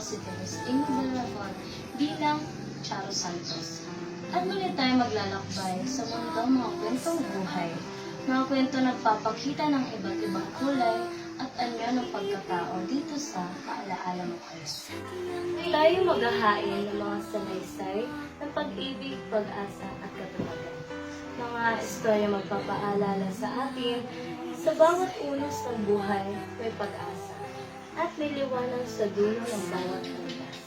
Visitors Inubalapan bilang Charo Santos. At muli tayo maglalakbay sa mundong mga kwentong buhay. Mga kwento nagpapakita ng iba't ibang kulay at anyo ng pagkatao dito sa Maalaala Mo Kayo. Tayo maghahain ng mga salaysay ng pag-ibig, pag-asa at katuwagan. Mga istorya magpapaalala sa atin sa bawat unos ng buhay may pag-asa at may liwanag sa dulo ng bawat landas.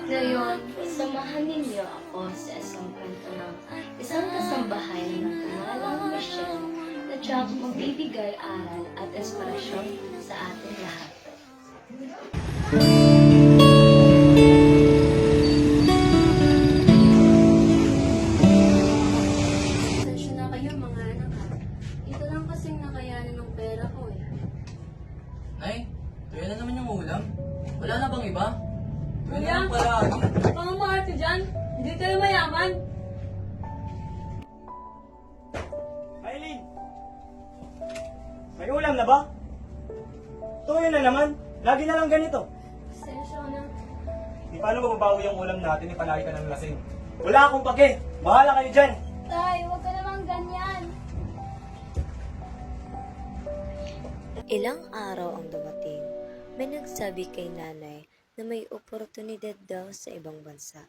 Ngayon, samahan ninyo ako sa isang kwento ng isang kasambahay na pangalang Michelle na tiyang magbibigay aral at inspirasyon sa ating lahat. Pasensya na kayo mga anak ha. Ito lang kasing nakayanan ng pera ko eh. Nay, tuyo na naman yung ulam. Wala na bang iba? Tuyo na lang pala. Pangamaarte dyan, hindi tayo mayaman. Aileen! May ulam na ba? Tuyo na naman. Lagi na lang ganito. Pasensya na. Di paano mababawi yung ulam natin, ipalagi ka ng lasing. Wala akong pake. Bahala kayo dyan. Tay, huwag ka naman ganyan. Ilang araw ang dumating, may nagsabi kay nanay na may oportunidad daw sa ibang bansa.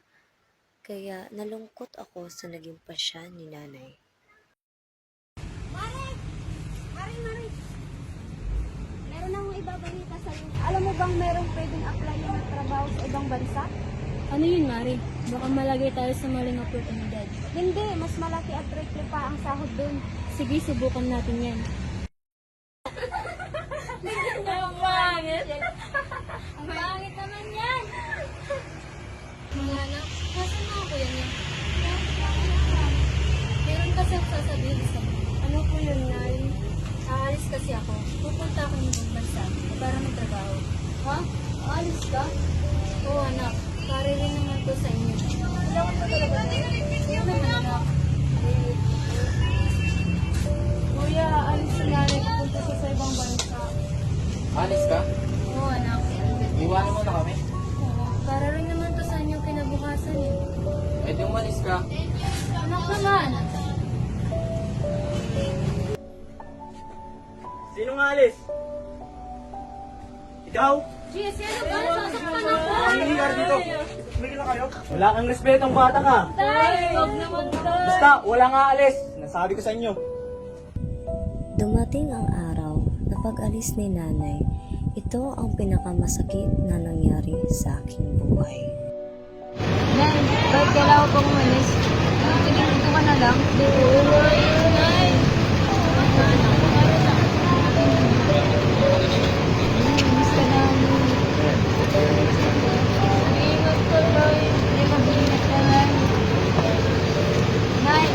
Kaya nalungkot ako sa naging pasya ni nanay. Mare! Meron akong ibabalita sa'yo. Alam mo bang merong pwedeng applyan ng trabaho sa ibang bansa? Ano yun, Mari? Baka malagay tayo sa maling oportunidad. Hindi, mas malaki at triple pa ang sahod dun. Sige, subukan natin yan. Ang pangit! Ang pangit naman yan! Mga anak, kasan mga kuya niya? Meron kasi ako sasabihin sa mga. Ano po yun, Nay? Aalis kasi ako. Pupunta ako ng ibang bansa para magtrabaho. Ha? Aalis ka? Oo, anak. Pare rin naman to sa inyo. Kailangan ko talaga na. Oo naman, anak. Kuya, aalis si nanay. Pupunta siya sa ibang bansa. Alis ka? Oo, anak. Iwanan mo na kami. Oo, para rin naman to sa inyo kinabukasan eh. Eh di umalis ka. Anak naman. Sinong alis? Ikaw? Gis, ano ba? Sasaktan ako. Ang nangyayari dito? Tumigil na kayo. Wala kang respetong bata ka. Tay, huwag naman tay. Basta, wala nga alis. Nasabi ko sa inyo. Dumating ang araw na pag-alis ni nanay, ito ang pinakamasakit na nangyari sa aking buhay. Nay, bakit kailangan kong umalis? Pinigil ko ka na lang. Nay. Gusto namin. Ingat ka, Nay. Hindi mag-ingat ka, Nay. Nay.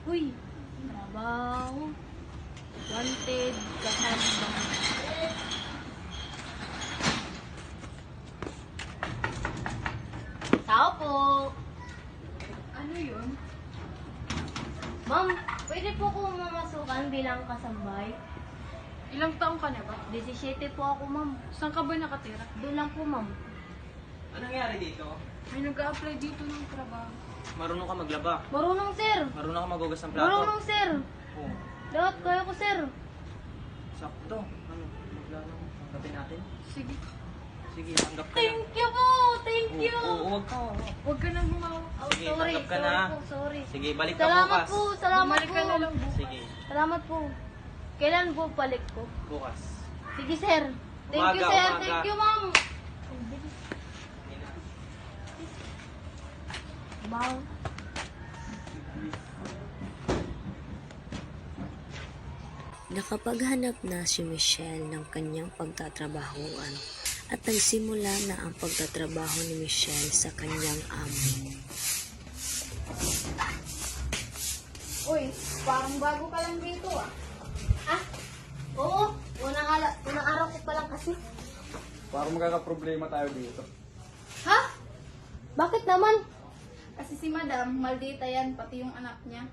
Uy, trabaho. Wanted, kakanda. Tao po. Ano yun? Ma'am, pwede po ko mamasukan bilang kasambay? Ilang taong ka na ba? 17 po ako, ma'am. Saan ka ba nakatira? Doon lang po, ma'am. Anong nangyari dito? May nag-a-apply dito ng trabaho. Marunong ka maglaba. Marunong, sir. Marunong ka magugas ng Marunong, sir. Oo. Lahat kaya ko, sir. Sakto. Ano? Maglaba. Tanggapin natin. Sige. Sige, tanggap ka na. Thank you po. Thank you. Huwag ka. Huwag ka nang gumawa. Oh, Sige, sorry. tanggap ka Sorry na. po. Sorry. Sige, balik ka Salamat bukas. po. Salamat Bumalik po. ka na lang bukas. Sige, Salamat po. Kailan po balik po? bukas. Sige, sir. Thank you, Umaga, sir. umaga. Thank you, ma'am. Wow. Nakapaghanap na si Michelle ng kanyang pagtatrabahuan at nagsimula na ang pagtatrabaho ni Michelle sa kanyang amo. Uy, parang bago ka lang dito ah. Oo. Unang araw ko pa lang kasi. Para magkakaproblema tayo dito. Ha? Bakit naman? Kasi si Madam, maldita yan, pati yung anak niya.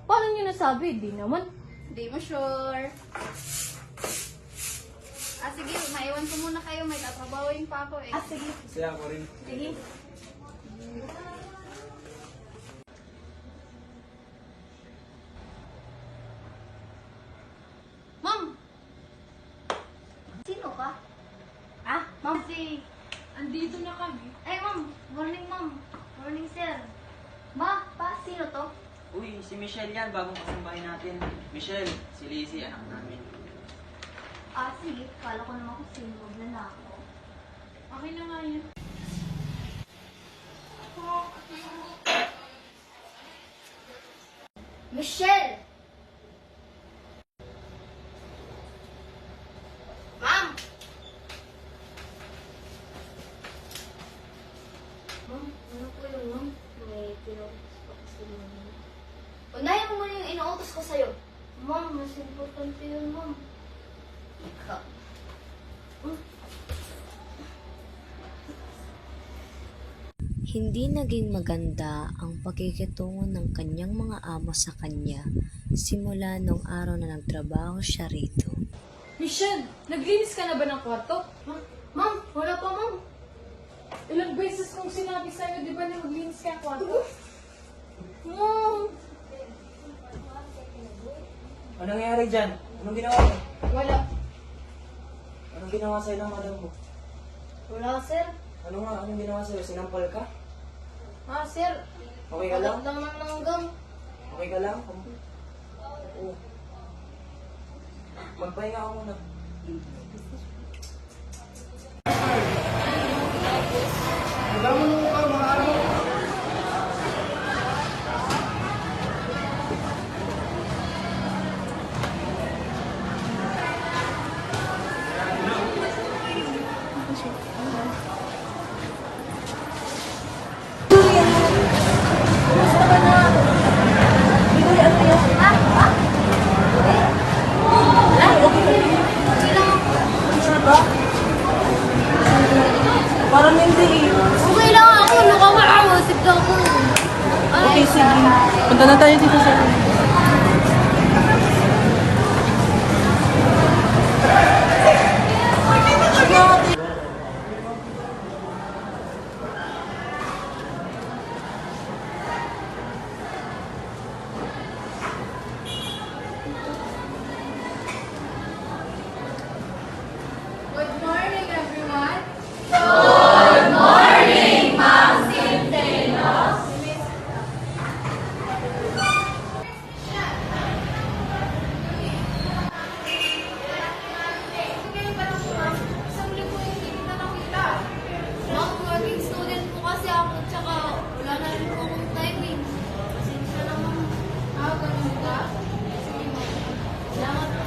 Paano niyo nasabi? Di naman. Hindi mo sure. Sige, maiwan ko muna kayo. May tatrabahoin pa ako eh. Sige. Kasi ako rin. Sige. Ma'am! Sino ka? Ma'am. Kasi, andito na kami. Ay, ma'am. Morning, ma'am. Morning, sir. Sino to? Uy, si Michelle yan, bagong kasambahay natin. Michelle, si Lizzie, anak namin. Sige. Kala ko naman kung sino na ako. Okay na nga yun. Michelle! Ma'am! Ma'am, ano po yun, ma'am? May pinautos pa kasi ma'am. Unahin mo muna yung inuutos ko sa'yo. Ma'am, mas importante yun, ma'am. Ikaw. Hindi naging maganda ang pakikitungo ng kanyang mga amo sa kanya simula nung araw na nagtrabaho siya rito. Michelle, naglinis ka na ba ng kwarto? Ma'am, wala pa, ma'am. Ilang beses kong sinabi sa'yo, di ba na maglinis ka ng kwarto? Ma'am! Anong nangyari dyan? Anong ginawa mo? Wala. Anong ginawa sa'yo ng madam mo? Wala, sir. Anong ginawa sa'yo? Sinampal ka? Sir. Okay ka lang? Lang ng gum. Okay ka lang? Oo. Magpahinga ako muna. Okay lang ako. Nakakawasip daw ako. Okay, sige. Punta na tayo dito sa... Good morning, everyone. Ma'am, working student po kasi ako. Tsaka wala na rin po akong timing. Pasensya na, ma'am. Ganun ka? Sige, ma'am. Salamat po.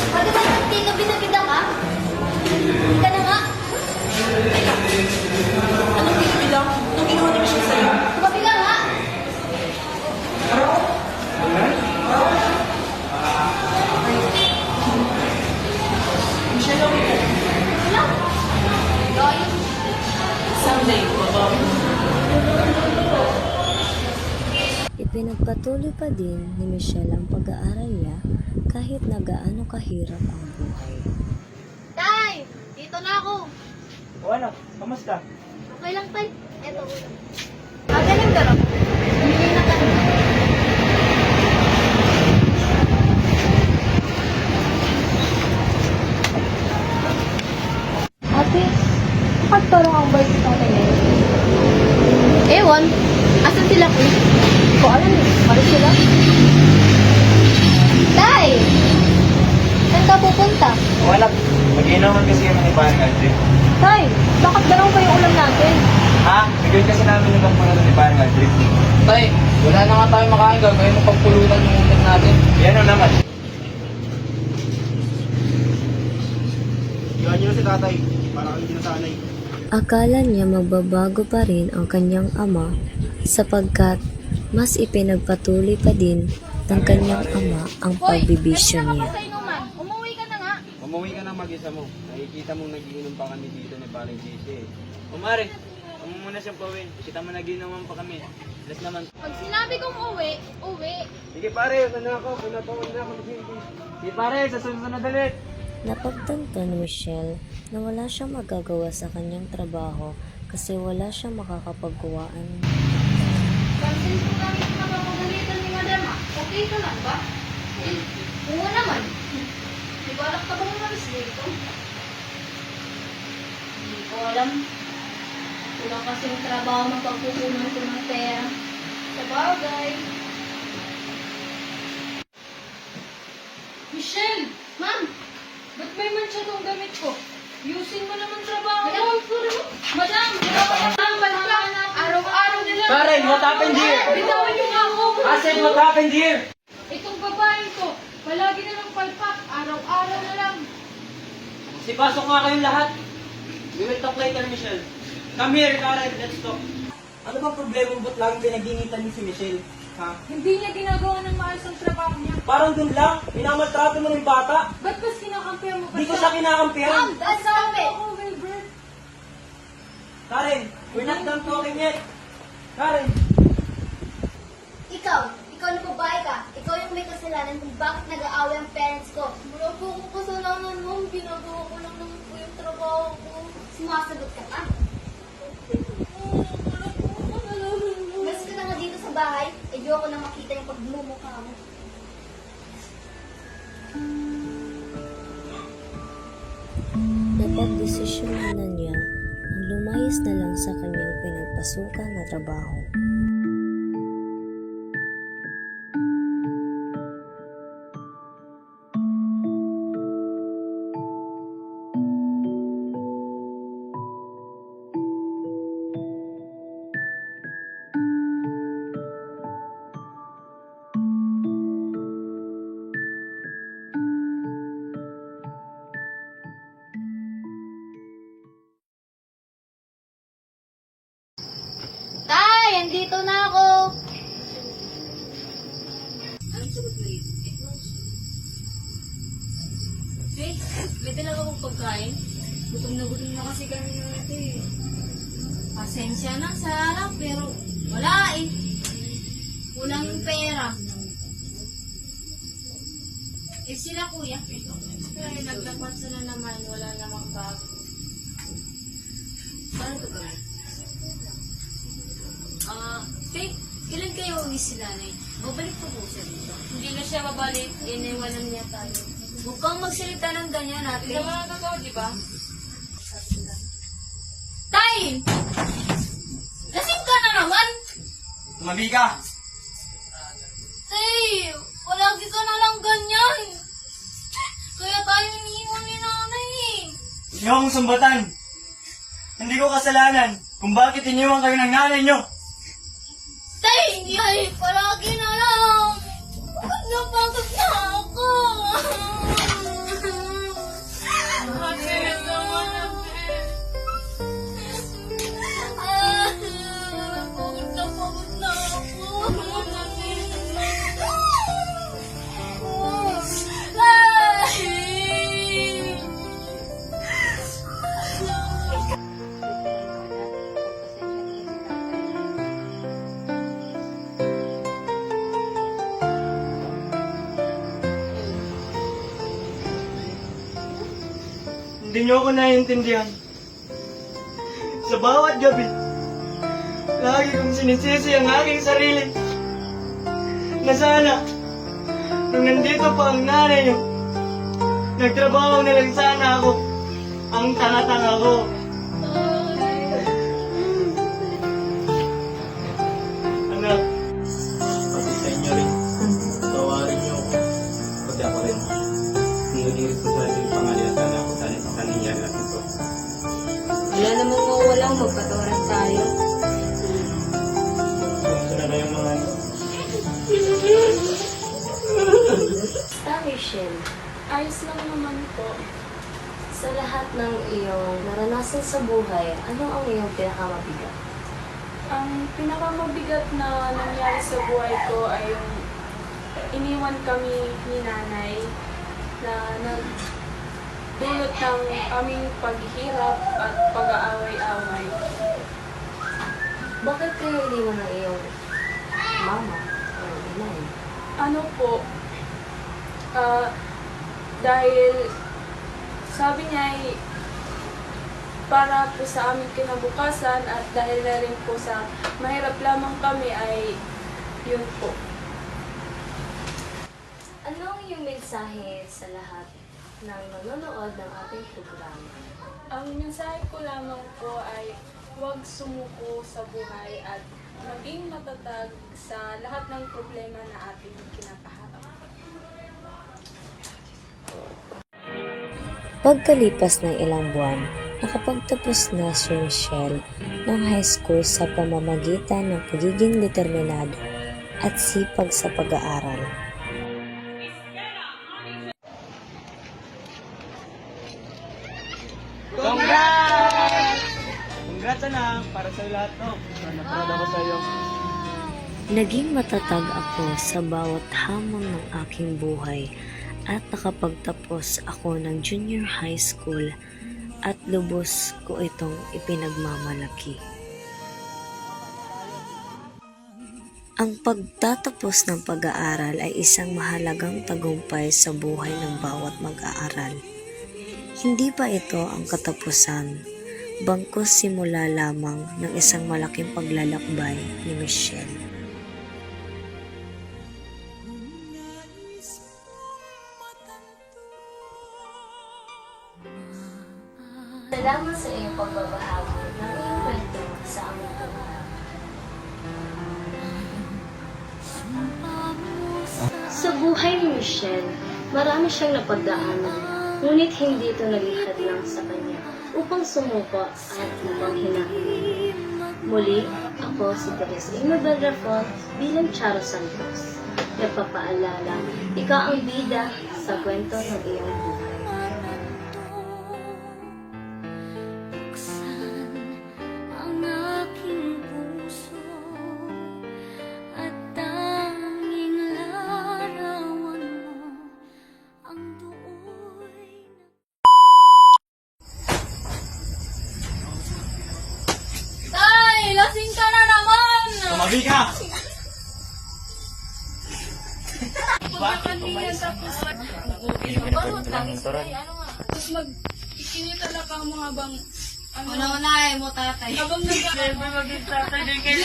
Pwede ba hindi ka binabida ka? Hindi ka na nga. Anong binibilang? Anong ginawa ni Michelle sa'yo? Tumabi ka nga. Michelle, okay ka? Wala. Gayos. Someday, mabawi. Ipinagpatuloy pa din ni Michelle ang pag-aaral niya kahit na gaano kahirap ang buhay. Tay! Dito na ako. O anak, kamusta? Okay lang, Tay. Eto. Galing ka rin. Hindi na ka. Ate, bakit parang ang bait ito ngayon? Ewan. Asan sila, Kuya? Ko alam eh, pares sila. Tay! Saan ka pupunta? O anak, mag-iinaman kasi kami ni Parang Andre. Tay, bakit dalawang pa yung ulam natin? Ha? Bigyan kasi namin ng mga ni Parang Aldrich. Tay, wala na nga tayo makain. Gagawin mo pagpulutan yung ulam natin. Yan o naman. Iwan niyo na si tatay. Para hindi nasanay. Akala niya magbabago pa rin ang kanyang ama sapagkat mas ipinagpatuloy pa din ng kanyang ama ang pagbibisyo niya. Umuwi ka na nga. Umuwi ka na mag-isa mo. Nakikita mong nagiinom pa kami dito ni Paring JC. Umare, mo muna siyang pawin. Kita mo nagiinuman pa kami. Last naman. Pag sinabi kong uwi, uwi. Sige pare, usan na ako. Pinatawag na ako ni JC. Sige pare, sa susunod na dalit. Napagtanto ni Michelle na wala siyang magagawa sa kanyang trabaho kasi wala siyang makakapagawaan. Pansin ko kami sa napapagalitan ni Madam. Okay ka lang ba? Oo naman. Di ba alak ka bang umalis dito? Hindi ko alam. Wala kasing trabaho ng pagkukunan ko ng pera. Sa bagay. Michelle! Ma'am! Ba't may mancha tong gamit ko? Yusin mo naman trabaho. Madam, sorry mo. Madam! Madam! Madam! Araw-araw nila. Karen, what happened here? Bitawan niyo nga ako. I said, what happened here? Itong babae ko, palagi na lang palpak. Araw-araw na lang. Sipasok nga kayong lahat. We will talk later, Michelle. Come here, Karen. Let's talk. Ano bang problema mo ba't laging pinag-ingitan ni si Michelle? Ha? Hindi niya ginagawa ng maayos ang trabaho niya. Parang dun lang, minamaltrato mo ng bata. Ba't mas kinakampihan mo ba Di ko siya kinakampihan. That's sabi. Ako, Wilbert. Karen, we're not done talking yet. Karen, Ikaw na babae ka. Ikaw yung may kasalanan kung bakit nag-aaway ang parents ko. Wala po akong kasalanan, ma'am. Ginagawa ko lang naman po yung trabaho ko. Sumasagot ka pa. Mas ka na nga dito sa bahay. Ayoko na makita yung pagmumukha mo. Napagdesisyonan na niya ang lumayas na lang sa kanyang pinagpasukan na trabaho. Tay, andito na ako. Faith, may dala akong pagkain. Gutom na kasi kami ng ito eh. Pasensya na sa harap, pero wala eh. Kulang yung pera. Eh sila kuya, kaya nagdapat sila naman, wala namang bago. Paano ito ba? Faith, kailan kayo uwi si nanay? Babalik po po siya dito. Hindi na siya babalik, iniwanan niya tayo. Huwag kang magsalita ng ganyan natin. Hindi naman ang totoo, di ba? Tay! Lasing ka na naman! tumabi ka. Tay, palagi ka na lang ganyan. Kaya tayo iniiwan ni nanay eh. Huwag niyo akong sumbatan. Hindi ko kasalanan kung bakit iniwan kayo ng nanay niyo. Tay, ay, palagi na lang. Pagod na ako. Pagod na ako. Hindi niyo ako naiintindihan. Sa bawat gabi, lagi kong sinisisi ang aking sarili. Na sana, nung nandito pa ang nanay niyo, nagtrabaho na lang sana ako. Ang tanga-tanga ko. Anak, Pati sa inyo rin. Tawarin niyo ako. Pati ako rin. Kung naging responsable yung pangalan sana ako sa nangyari natin to. magpatawaran tayo. Gusto na kayong mga Michelle, Ayos lang naman po. sa lahat ng iyong naranasan sa buhay, ano ang iyong pinakamabigat? Ang pinakamabigat na nangyari sa buhay ko ay yung iniwan kami ni nanay na nagdulot ng aming paghihirap at pag-aaway-away. Bakit kayo iniwan ng iyong mama o inay? Ano po, dahil sabi niya ay para po sa aming kinabukasan at dahil na rin po sa mahirap lamang kami ay yun po. Ano ang iyong mensahe sa lahat ng nanonood ng ating programa? Ang mensahe ko lamang po ay huwag sumuko sa buhay at maging matatag sa lahat ng problema na ating kinakaharap. Pagkalipas ng ilang buwan, nakapagtapos na si Michelle ng high school sa pamamagitan ng pagiging determinado at sipag sa pag-aaral. Congrats! Congrats anak! Para sa lahat to. Naproud ako sa iyo. Naging matatag ako sa bawat hamon ng aking buhay at nakapagtapos ako ng junior high school at lubos ko itong ipinagmamalaki. Ang pagtatapos ng pag-aaral ay isang mahalagang tagumpay sa buhay ng bawat mag-aaral. Hindi pa ito ang katapusan, bangkos simula lamang ng isang malaking paglalakbay ni Michelle. Salamat sa iyong pagbabahagi ng iyong kwento sa aming programa. Sa buhay ni Michelle, marami siyang napagdaanan, ngunit hindi ito naglihad lang sa kanya upang sumuko at upang hinahin. Muli, ako si Teresa Imabel Rafon bilang Charo Santos. Nagpapaalala, ikaw ang bida sa kwento ng iyong buhay. Tay! Lasing ka na naman! Tumabi ka! Pagkakanina tapos ikinita na ka mo habang Una-una mo tatay. habang nag-tatay din kayo.